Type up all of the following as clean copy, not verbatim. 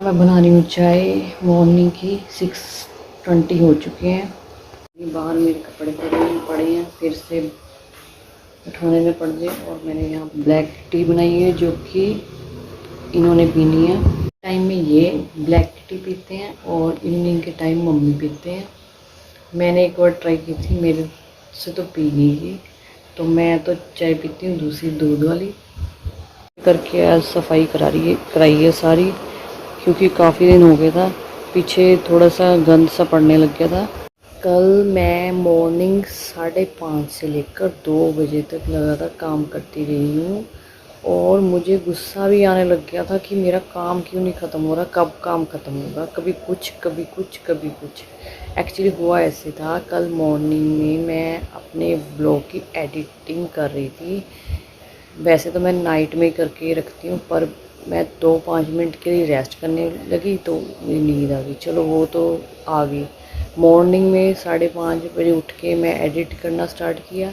मैं बना रही हूँ चाय। मॉर्निंग की 6:20 हो चुके हैं। बाहर मेरे कपड़े पड़े हैं, फिर से उठाने में पड़ गए। और मैंने यहाँ ब्लैक टी बनाई है जो कि इन्होंने पीनी है। टाइम में ये ब्लैक टी पीते हैं और इवनिंग के टाइम मम्मी पीते हैं। मैंने एक बार ट्राई की थी, मेरे से तो पी नहीं गई, तो मैं तो चाय पीती हूँ दूसरी दूध वाली। करके आज सफाई कराई है सारी, क्योंकि काफ़ी दिन हो गया था, पीछे थोड़ा सा गंद सा पड़ने लग गया था। कल मैं मॉर्निंग 5:30 से लेकर 2 बजे तक लगातार काम करती रही हूँ और मुझे गुस्सा भी आने लग गया था कि मेरा काम क्यों नहीं ख़त्म हो रहा, कब काम ख़त्म होगा। कभी कुछ कभी कुछ कभी कुछ। एक्चुअली हुआ ऐसे था, कल मॉर्निंग में मैं अपने ब्लॉग की एडिटिंग कर रही थी। वैसे तो मैं नाइट में करके रखती हूँ, पर मैं 2-5 मिनट के लिए रेस्ट करने लगी तो मुझे नींद आ गई। चलो वो तो आ गई। मॉर्निंग में 5:30 बजे उठ के मैं एडिट करना स्टार्ट किया।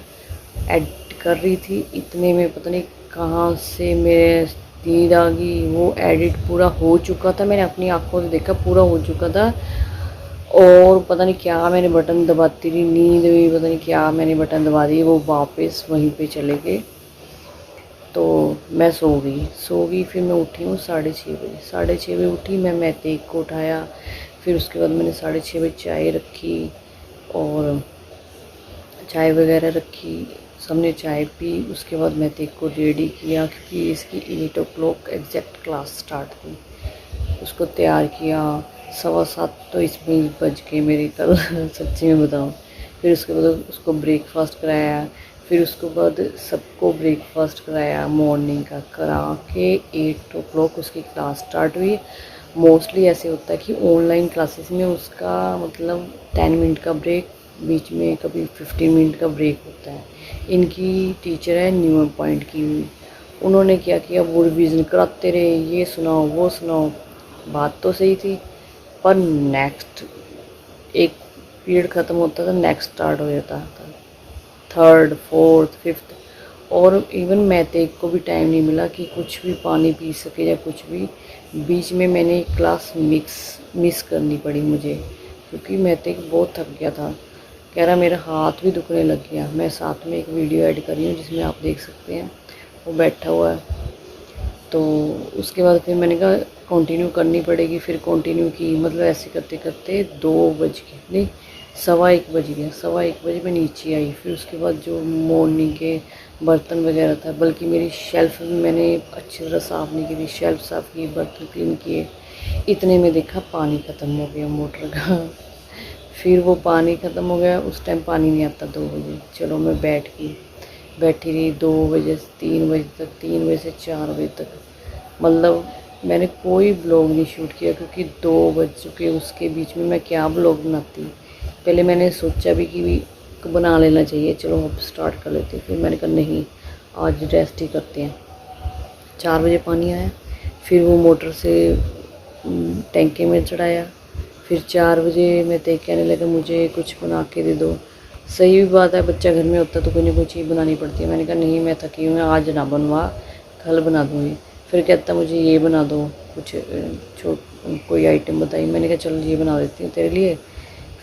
एडिट कर रही थी, इतने में पता नहीं कहाँ से मेरे नींद आ गई। वो एडिट पूरा हो चुका था, मैंने अपनी आंखों से देखा पूरा हो चुका था। और पता नहीं क्या मैंने बटन दबाती रही, नींद में पता नहीं क्या मैंने बटन दबा दिए, वो वापस वहीं पे चले गए। तो मैं सो गई। फिर मैं उठी हूँ 6:30 बजे। 6:30 बजे उठी मैं महतेक को उठाया। फिर उसके बाद मैंने 6:30 बजे चाय रखी और चाय वगैरह रखी, सबने चाय पी। उसके बाद महतेक को रेडी किया, क्योंकि इसकी 8 o'clock एग्जैक्ट क्लास स्टार्ट थी। उसको तैयार किया। 7:15 तो इसमें बज के मेरी कल सच्ची में बताऊँ। फिर उसके बाद उसको ब्रेकफास्ट कराया। फिर उसके बाद सबको ब्रेकफास्ट कराया मॉर्निंग का, करा के 8 o'clock उसकी क्लास स्टार्ट हुई। मोस्टली ऐसे होता है कि ऑनलाइन क्लासेस में उसका मतलब 10 मिनट का ब्रेक, बीच में कभी 15 मिनट का ब्रेक होता है। इनकी टीचर है न्यू पॉइंट की हुई, उन्होंने क्या किया, वो रिविज़न कराते रहे, ये सुनाओ वो सुनाओ। बात तो सही थी, पर नेक्स्ट एक पीरियड ख़त्म होता था, नेक्स्ट स्टार्ट हो जाता था। 3rd 4th 5th और इवन मैथेक को भी टाइम नहीं मिला कि कुछ भी पानी पी सके या कुछ भी। बीच में मैंने एक क्लास मिस करनी पड़ी मुझे, क्योंकि मैथेक बहुत थक गया था। कह रहा मेरा हाथ भी दुखने लग गया। मैं साथ में एक वीडियो ऐड कर रही हूँ जिसमें आप देख सकते हैं, वो बैठा हुआ है। तो उसके बाद फिर मैंने कहा कंटिन्यू करनी पड़ेगी। फिर कंटिन्यू की, मतलब ऐसे करते करते 2 बज गए, नहीं 1:15 बज गया। 1:15 बजे मैं नीचे आई। फिर उसके बाद जो मॉर्निंग के बर्तन वगैरह था, बल्कि मेरी शेल्फ़ भी मैंने अच्छी तरह साफ़ नहीं की थी, शेल्फ़ साफ़ की, बर्तन क्लीन किए। इतने में देखा पानी ख़त्म हो गया मोटर का। फिर वो पानी ख़त्म हो गया, उस टाइम पानी नहीं आता 2 बजे। चलो मैं बैठी रही 2 बजे से 3 बजे तक, 3 बजे से 4 बजे तक। मतलब मैंने कोई ब्लॉग नहीं शूट किया, क्योंकि 2 बज चुके। उसके बीच में मैं क्या ब्लॉग बनाती। पहले मैंने सोचा भी कि बना लेना चाहिए, चलो अब स्टार्ट कर लेते। फिर मैंने कहा नहीं, आज रेस्ट ही करते हैं। 4 बजे पानी आया, फिर वो मोटर से टैंकी में चढ़ाया। फिर 4 बजे मैं तय कहने लगा मुझे कुछ बना के दे दो। सही भी बात है, बच्चा घर में होता तो कोई ना कोई चीज़ बनानी पड़ती है। मैंने कहा नहीं, मैं थकी हूँ, आज ना बनवा, कल बना दूँगी। फिर कहता मुझे ये बना दो, कुछ कोई आइटम बताई। मैंने कहा चलो ये बना देती हूँ तेरे लिए।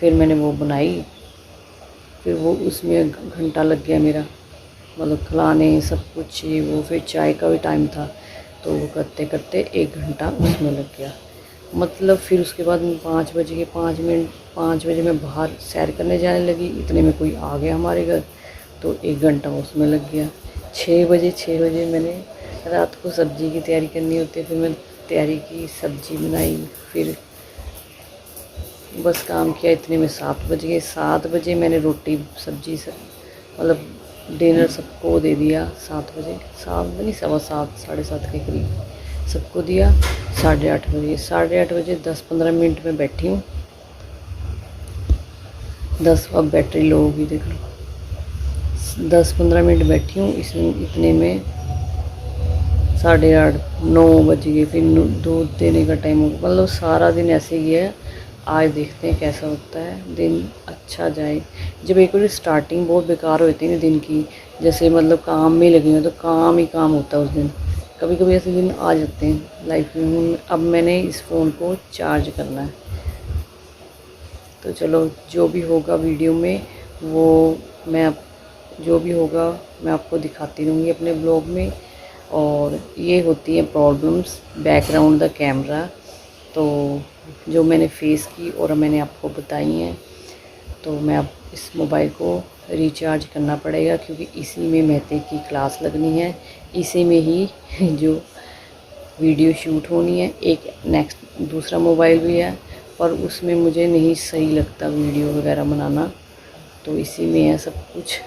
फिर मैंने वो बनाई। फिर वो उसमें घंटा लग गया मेरा, मतलब खिलाने सब कुछ ये वो। फिर चाय का भी टाइम था, तो वो करते करते 1 घंटा उसमें लग गया। मतलब फिर उसके बाद 5 बज गए, 5 बजे मैं बाहर सैर करने जाने लगी। इतने में कोई आ गया हमारे घर, तो 1 घंटा उसमें लग गया। 6 बजे मैंने, रात को सब्ज़ी की तैयारी करनी होती है, फिर मैं तैयारी की, सब्ज़ी बनाई। फिर बस काम किया, इतने में 7 बज गए। 7 बजे मैंने रोटी सब्ज़ी सब मतलब डिनर सबको दे दिया। 7 बजे, 7 नहीं 7:15 7:30 के करीब सबको दिया। 8:30 बजे 10-15 मिनट में बैठी हूँ। 10 अब बैटरी लो होगी देख लो। 10-15 मिनट बैठी हूँ, इसमें इतने में 8:30 9 बज गए। फिर दूध देने का टाइम हो गया। मतलब सारा दिन ऐसे ही है। आज देखते हैं कैसा होता है, दिन अच्छा जाए। जब एक बार स्टार्टिंग बहुत बेकार होती है ना दिन की, जैसे मतलब काम में लगी हो तो काम ही काम होता है उस दिन। कभी कभी ऐसे दिन आ जाते हैं लाइफ में। अब मैंने इस फ़ोन को चार्ज करना है, तो चलो जो भी होगा वीडियो में वो जो भी होगा मैं आपको दिखाती रहूँगी अपने ब्लॉग में। और ये होती हैं प्रॉब्लम्स बैकग्राउंड द कैमरा, तो जो मैंने फेस की और मैंने आपको बताई हैं। तो मैं अब इस मोबाइल को रिचार्ज करना पड़ेगा, क्योंकि इसी में महते की क्लास लगनी है, इसी में ही जो वीडियो शूट होनी है। एक नेक्स्ट दूसरा मोबाइल भी है, पर उसमें मुझे नहीं सही लगता वीडियो वगैरह बनाना, तो इसी में है सब कुछ।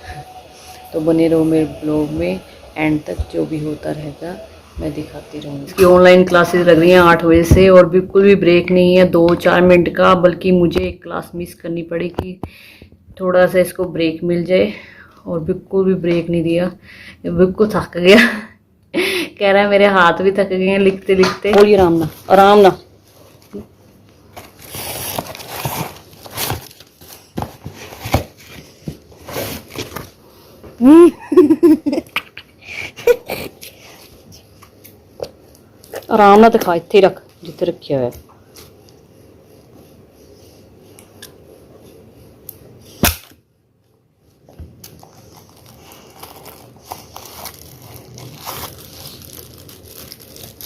तो बने रहो मेरे ब्लॉग में एंड तक, जो भी होता रहेगा मैं दिखाती रहूँगी। इसकी ऑनलाइन क्लासेस लग रही हैं 8 बजे से, और बिल्कुल भी ब्रेक नहीं है 2-4 मिनट का, बल्कि मुझे एक क्लास मिस करनी पड़ेगी, थोड़ा सा इसको ब्रेक मिल जाए। और बिल्कुल भी ब्रेक नहीं दिया, बिल्कुल थक गया। कह रहा है मेरे हाथ भी थक गए हैं लिखते लिखते। बोलिए आराम ना, आराम ना। आराम ना दिखा, इत्थे रख जिथे रखिया है।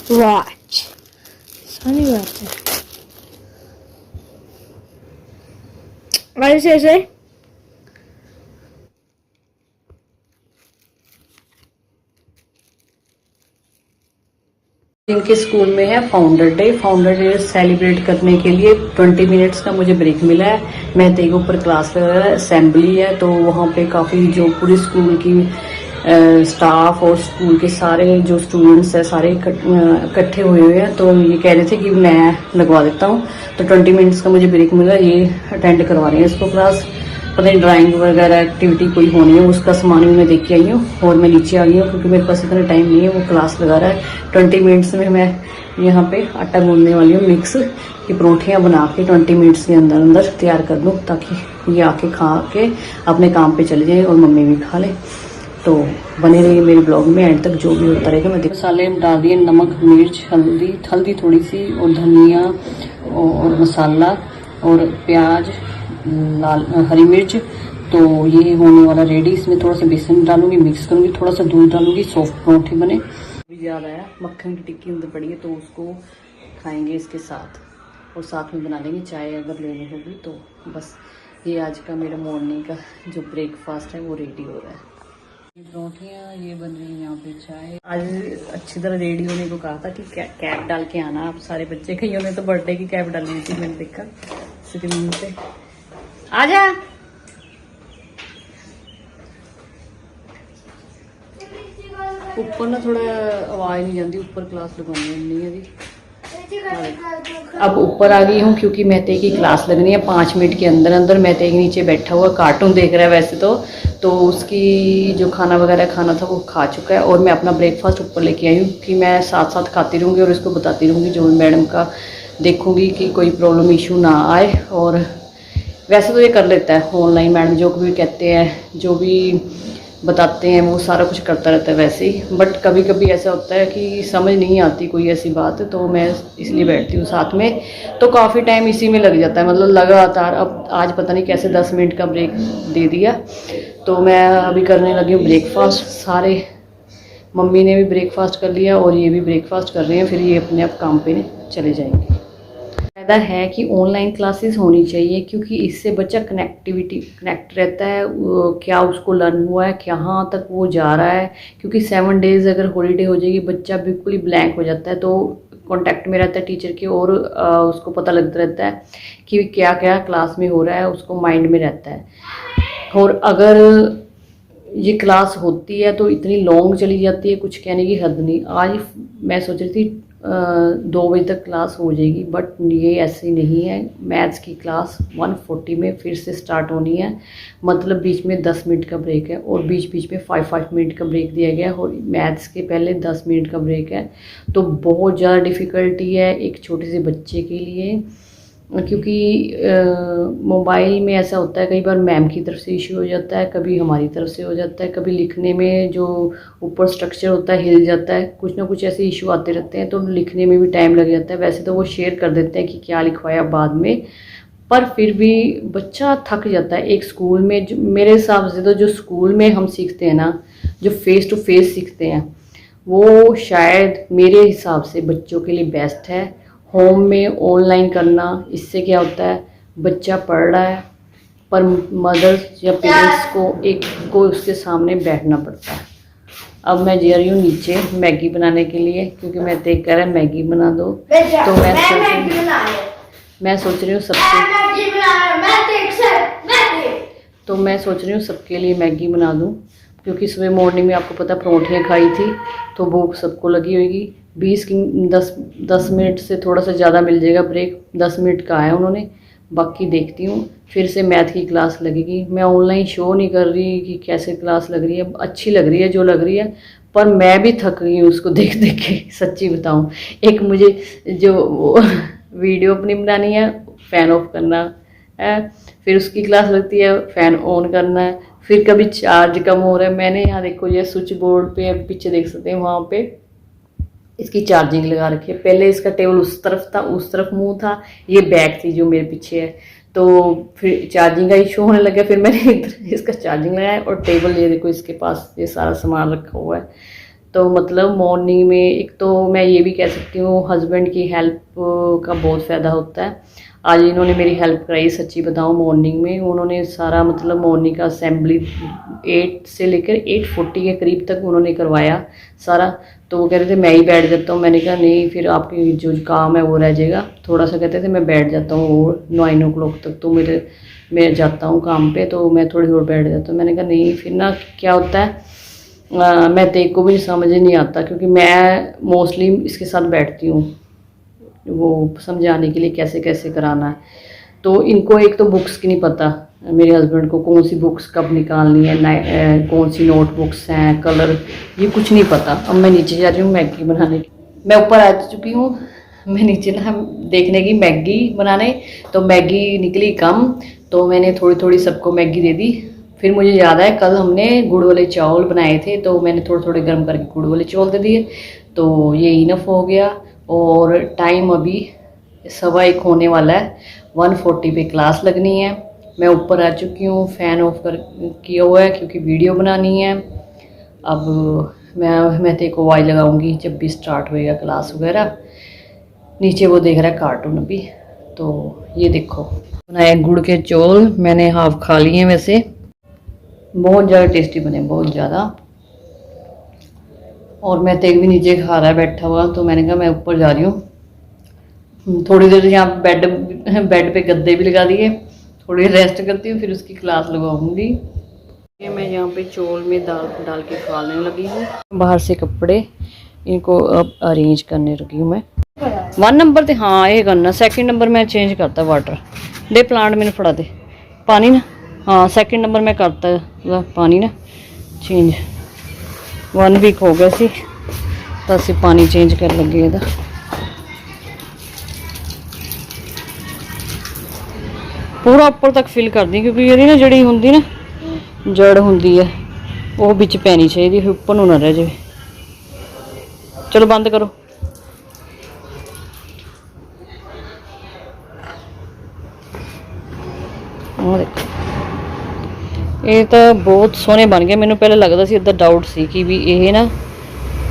Watch. Sunny watch. What does it say? इनके स्कूल में है फाउंडर डे सेलिब्रेट करने के लिए 20 मिनट्स का मुझे ब्रेक मिला है। मैं के ऊपर क्लास लगा है, असेंबली है, तो वहाँ पे काफ़ी जो पूरी स्कूल की स्टाफ और स्कूल के सारे जो स्टूडेंट्स हैं सारे इकट्ठे हुए हैं। तो ये कह रहे थे कि मैं लगवा देता हूँ, तो 20 मिनट्स का मुझे ब्रेक मिला, ये अटेंड करवा रहे हैं इसको क्लास। पता नहीं ड्राइंग वगैरह एक्टिविटी कोई होनी है, उसका सामान भी मैं देख के आई हूँ, और मैं नीचे आ गई हूँ क्योंकि मेरे पास इतना टाइम नहीं है। वो क्लास लगा रहा है 20 मिनट्स में। मैं यहाँ पे आटा गूंदने वाली हूँ मिक्स, कि परोठियाँ बना के 20 मिनट्स के अंदर अंदर तैयार कर दूँ, ताकि ये आके खा के अपने काम पे चले जाए और मम्मी भी खा ले। तो बने रहिए मेरे ब्लॉग में एंड तक, जो भी होता रहेगा मैं मसाले डाल दिए, नमक, मिर्च, हल्दी थोड़ी सी, और धनिया और मसाला और प्याज, लाल हरी मिर्च। तो ये होने वाला रेडी। इसमें थोड़ा सा बेसन डालूंगी, मिक्स करूंगी, थोड़ा सा दूध डालूंगी, सॉफ्ट परोठे बने। अभी याद आया मक्खन की टिक्की अंदर पड़ी है, तो उसको खाएंगे इसके साथ, और साथ में बना लेंगे चाय अगर लेनी होगी तो। बस ये आज का मेरा मॉर्निंग का जो ब्रेकफास्ट है वो रेडी हो रहा है। परोठियाँ ये बन रही है, यहाँ पे चाय। आज अच्छी तरह रेडी होने को कहा था कि कैप डाल के आना आप सारे बच्चे। कईयों ने तो बर्थडे की कैप डाली हुई थी, मैंने देखा स्क्रीन पे। आजा, ऊपर ना थोड़ा आवाज नहीं जाती, ऊपर क्लास लगानी नहीं है जी। अब ऊपर आ गई हूँ क्योंकि महते की क्लास लगनी है 5 मिनट के अंदर अंदर। महते के नीचे बैठा हुआ कार्टून देख रहा है वैसे तो उसकी जो खाना वगैरह खाना था वो खा चुका है, और मैं अपना ब्रेकफास्ट ऊपर लेके आई हूँ कि मैं साथ साथ खाती रहूँगी और इसको बताती रहूँगी, जो मैडम का देखूँगी कि कोई प्रॉब्लम इशू ना आए। और वैसे तो ये कर लेता है ऑनलाइन, मैडम जो भी कहते हैं जो भी बताते हैं वो सारा कुछ करता रहता है वैसे ही। बट कभी कभी ऐसा होता है कि समझ नहीं आती कोई ऐसी बात, तो मैं इसलिए बैठती हूँ साथ में, तो काफ़ी टाइम इसी में लग जाता है, मतलब लगातार। अब आज पता नहीं कैसे 10 मिनट का ब्रेक दे दिया। तो मैं अभी करने लगी हूँ ब्रेकफास्ट। सारे मम्मी ने भी ब्रेकफास्ट कर लिया और ये भी ब्रेकफास्ट कर रहे हैं, फिर ये अपने आप काम पे चले जाएंगे। फ़ायदा है कि ऑनलाइन क्लासेस होनी चाहिए, क्योंकि इससे बच्चा कनेक्ट रहता है, क्या उसको लर्न हुआ है, कहाँ तक वो जा रहा है। क्योंकि 7 डेज़ अगर हॉलीडे हो जाएगी, बच्चा बिल्कुल ही ब्लैंक हो जाता है, तो कांटेक्ट में रहता है टीचर के, और उसको पता लगता रहता है कि क्या क्या क्लास में हो रहा है, उसको माइंड में रहता है। और अगर ये क्लास होती है तो इतनी लॉन्ग चली जाती है, कुछ कहने की हद नहीं। आज मैं सोच रही थी 2 बजे तक क्लास हो जाएगी, बट ये ऐसी नहीं है। मैथ्स की क्लास 1:40 में फिर से स्टार्ट होनी है, मतलब बीच में 10 मिनट का ब्रेक है, और बीच बीच में 5 मिनट का ब्रेक दिया गया है, और मैथ्स के पहले 10 मिनट का ब्रेक है। तो बहुत ज़्यादा डिफ़िकल्टी है एक छोटे से बच्चे के लिए, क्योंकि मोबाइल में ऐसा होता है, कई बार मैम की तरफ से इशू हो जाता है, कभी हमारी तरफ से हो जाता है, कभी लिखने में जो ऊपर स्ट्रक्चर होता है हिल जाता है, कुछ ना कुछ ऐसे इशू आते रहते हैं, तो लिखने में भी टाइम लग जाता है। वैसे तो वो शेयर कर देते हैं कि क्या लिखवाया बाद में, पर फिर भी बच्चा थक जाता है। एक स्कूल में जो मेरे हिसाब से तो जो स्कूल में हम सीखते हैं ना, जो फेस टू फेस सीखते हैं, वो शायद मेरे हिसाब से बच्चों के लिए बेस्ट है। होम में ऑनलाइन करना, इससे क्या होता है, बच्चा पढ़ रहा है पर मदर्स या पेरेंट्स को उसके सामने बैठना पड़ता है। अब मैं जा रही हूँ नीचे मैगी बनाने के लिए, क्योंकि मैं देख कह रहा है मैगी बना दो, तो मैं सोच रही हूँ सबके लिए मैगी बना दूँ, क्योंकि सुबह मॉर्निंग में आपको पता परोठियाँ खाई थी, तो भूख सबको लगी होगी। 10 मिनट से थोड़ा सा ज़्यादा मिल जाएगा ब्रेक, 10 मिनट का है उन्होंने, बाकी देखती हूँ। फिर से मैथ की क्लास लगेगी। मैं ऑनलाइन शो नहीं कर रही कि कैसे क्लास लग रही है, अच्छी लग रही है जो लग रही है, पर मैं भी थक गई हूँ उसको देख देख के, सच्ची बताऊँ। एक मुझे जो वीडियो अपनी बनानी है, फ़ैन ऑफ करना है, फिर उसकी क्लास लगती है, फ़ैन ऑन करना है, फिर कभी चार्ज कम हो रहा है। मैंने यहाँ देखो ये स्विच बोर्ड पे पीछे देख सकते हैं, वहाँ पे इसकी चार्जिंग लगा रखी है। पहले इसका टेबल उस तरफ था, उस तरफ मुंह था, ये बैग थी जो मेरे पीछे है, तो फिर चार्जिंग का इशू होने लगा। फिर मैंने इधर इसका चार्जिंग लगाया, और टेबल ये देखो इसके पास ये सारा सामान रखा हुआ है। तो मतलब मॉर्निंग में एक तो मैं ये भी कह सकती हूँ हस्बैंड की हेल्प का बहुत फ़ायदा होता है। आज इन्होंने मेरी हेल्प कराई, सच्ची बताऊँ। मॉर्निंग में उन्होंने सारा मतलब मॉर्निंग का असेंबली 8 से लेकर 8:40 के करीब तक उन्होंने करवाया सारा। तो वो कह रहे थे मैं ही बैठ जाता हूँ, मैंने कहा नहीं, फिर आपकी जो काम है वो रह जाएगा। थोड़ा सा कहते थे मैं बैठ जाता हूँ और 9 o'clock तक, तो मैं जाता हूँ काम पे, तो मैं थोड़ी देर बैठ जाता हूँ। मैंने कहा नहीं, फिर ना क्या होता है, मैं तेरे को भी समझ नहीं आता, क्योंकि मैं मोस्टली इसके साथ बैठती हूँ वो समझाने के लिए कैसे कैसे कराना है। तो इनको एक तो बुक्स की नहीं पता, मेरे हस्बैंड को कौन सी बुक्स कब निकालनी है, कौन सी नोटबुक्स हैं, कलर, ये कुछ नहीं पता। अब मैं नीचे जा रही हूँ मैगी बनाने की। मैं ऊपर आ चुकी हूँ, मैं नीचे ना देखने की मैगी बनाने, तो मैगी निकली कम, तो मैंने थोड़ी थोड़ी सबको मैगी दे दी। फिर मुझे याद है कल हमने गुड़ वाले चावल बनाए थे, तो मैंने थोड़े थोड़े गर्म करके गुड़ वाले चावल दे दिए, तो ये इनफ हो गया। और टाइम अभी 1:15 होने वाला है, 1:40 पे क्लास लगनी है। मैं ऊपर आ चुकी हूँ, फ़ैन ऑफ कर किया हुआ है क्योंकि वीडियो बनानी है। अब मैं तेरे को आवाज़ लगाऊंगी जब भी स्टार्ट होएगा क्लास वगैरह। नीचे वो देख रहा है कार्टून अभी। तो ये देखो बनाए गुड़ के चौल, मैंने हाफ खा लिए हैं, वैसे बहुत ज़्यादा टेस्टी बने, बहुत ज़्यादा। और मैं तेग भी नीचे खा रहा है बैठा हुआ, तो मैंने कहा मैं ऊपर जा रही हूँ थोड़ी देर, यहाँ बेड पे गद्दे भी लगा दिए, थोड़ी रेस्ट करती हूँ, फिर उसकी क्लास लगाऊंगी। ये मैं यहाँ पे चौल में दाल डाल के खाने लगी हूँ। बाहर से कपड़े इनको अब अरेंज करने लगी हूँ मैं। 1 नंबर ते हाँ ये करना, 2nd नंबर मैं चेंज करता वाटर दे, प्लांट मैंने फड़ा दे पानी ना। हाँ 2nd नंबर मैं करता पानी ना चेंज, 1 वीक हो गया सी, तो असी पानी चेंज कर लगे ਇਹਦਾ। पूरा उपर तक फिल कर दी, क्योंकि ये ना जड़ी होंगी ना जड़ होंगी है वो बिच पैनी चाहिए, फिर उपर ना रह जाए। चलो बंद करो। देखो ये तो बहुत सोहने बन गए। मैंने पहले लगता सी इधर डाउट सी कि भी ये ना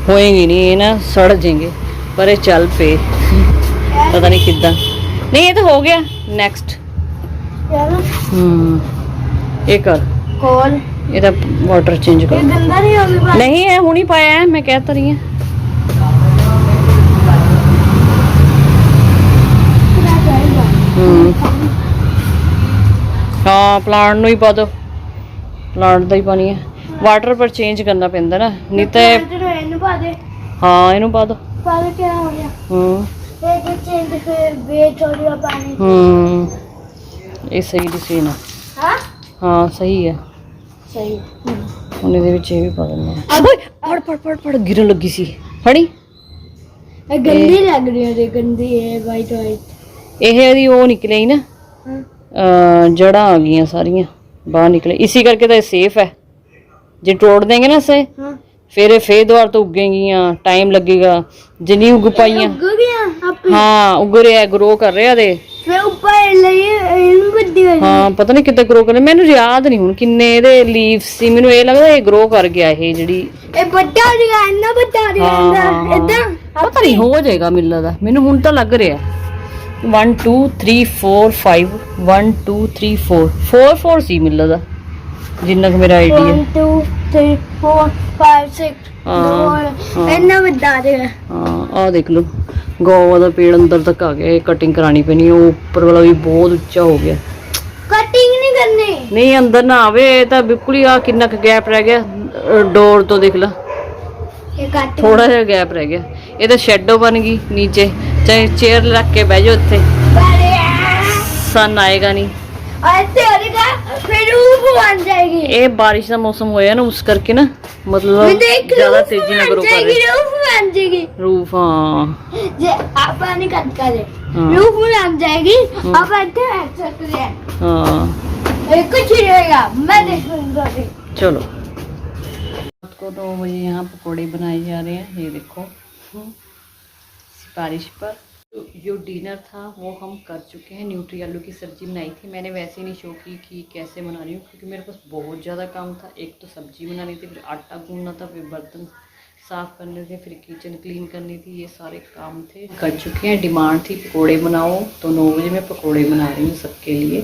होएंगे नहीं, ये ना सड़ जाएंगे, पर ये चल पे पता नहीं किदा। नहीं ये तो हो गया नेक्स्ट। ये कर कॉल, ਇਹਦਾ वाटर चेंज कर। गंदा नहीं होगी? नहीं है हुणी पाया है, मैं कहता रही हूँ। हाँ प्लांट ਨੂੰ ਹੀ ਪਾ ਦੋ, प्लांट ਦਾ ਹੀ ਪਾਣੀ ਹੈ। वाटर पर चेंज करना ਪੈਂਦਾ ਨਾ, नहीं तो ਇਹਨੂੰ ਪਾ ਦੇ। हाँ ਇਹਨੂੰ ਪਾ ਦੋ। ਪਾ ਦੇ क्या हो गया? ये चेंज फिर वेट हो गया पानी। ये सही डिसीजन है। हाँ हाँ सही है, सही। ਹੁਣ ਇਹਦੇ ਵਿੱਚ ਇਹ ਵੀ ਪਾ ਦਿੰਦੇ ਆ। ਓਏ ਫੜ ਗਿਰਨ ਲੱਗੀ ਸੀ, ਫੜੀ। गंदी लग रही है, गंदी है वाइट वाइट। ਇਹ ਇਹਦੀ ਉਹ ਨਿਕਲੇ ਹੀ ਨਾ जड़ा आ गई सारिया बाहर निकले, इसी करके तो ये सेफ है। जे तोड़ देंगे ना इसे फिर ये फिर दोबारा तो उगेंगियां, टाइम लगेगा। जिन्नी उग पाइयां हाँ उग रहा है, ग्रो कर रहा है। हाँ पता नहीं कितना ग्रो कर, मैनू याद नहीं हुण किन्ने इहदे लीव्स सी, मैनू ये लगदा ये ग्रो कर गया ये जिहड़ी पता नहीं हो जाएगा मिल लगदा मैनू हुण तां लग रहा 1 2 3 4 5 1 2 3 4 4 4 सी मिल लगदा जिन्ना कि मेरा आइडिया 1 2 3 4 5 6 इतना बड़ा है। हाँ आ देख लो गौवा का पेड़ अंदर तक आ गया, कटिंग करानी पैनी, वो ऊपर वाला भी बहुत उच्चा हो गया। कटिंग नहीं करनी नहीं अंदर ना आवे तो बिल्कुल ही आ कितना गैप रह गया डोर तो देख ला, थोड़ा सा गैप रह गया। ये तो शेडो बन गई नीचे, चाहे चेयर रख के बह जाओ इत्थे, सन आएगा नहीं फिर ऊपर बन जाएगी। ये बारिश का मौसम होया ना उस करके ना मतलब ज्यादा तेजी में ग्रो कर रही रूफ। हाँ जे आप पानी कट करे रूफ बन जाएगी। अब ऐसे रख सकते हैं। हाँ कुछ नहीं रहेगा, मैं देखूंगा। चलो रात को 2 बजे यहाँ पकोड़े बनाए जा रहे हैं, ये देखो सिफारिश पर। जो डिनर था वो हम कर चुके हैं। न्यूट्री आलू की सब्ज़ी बनाई थी मैंने, वैसे नहीं शो की कि कैसे बना रही हूँ क्योंकि मेरे पास बहुत ज़्यादा काम था। एक तो सब्ज़ी बनानी थी, फिर आटा गूंदना था, फिर बर्तन साफ़ करने थे, फिर किचन क्लीन करनी थी, ये सारे काम थे। कर चुके हैं। डिमांड थी पकोड़े बनाओ तो 9 बजे मैं पकोड़े बना रही हूँ सबके लिए।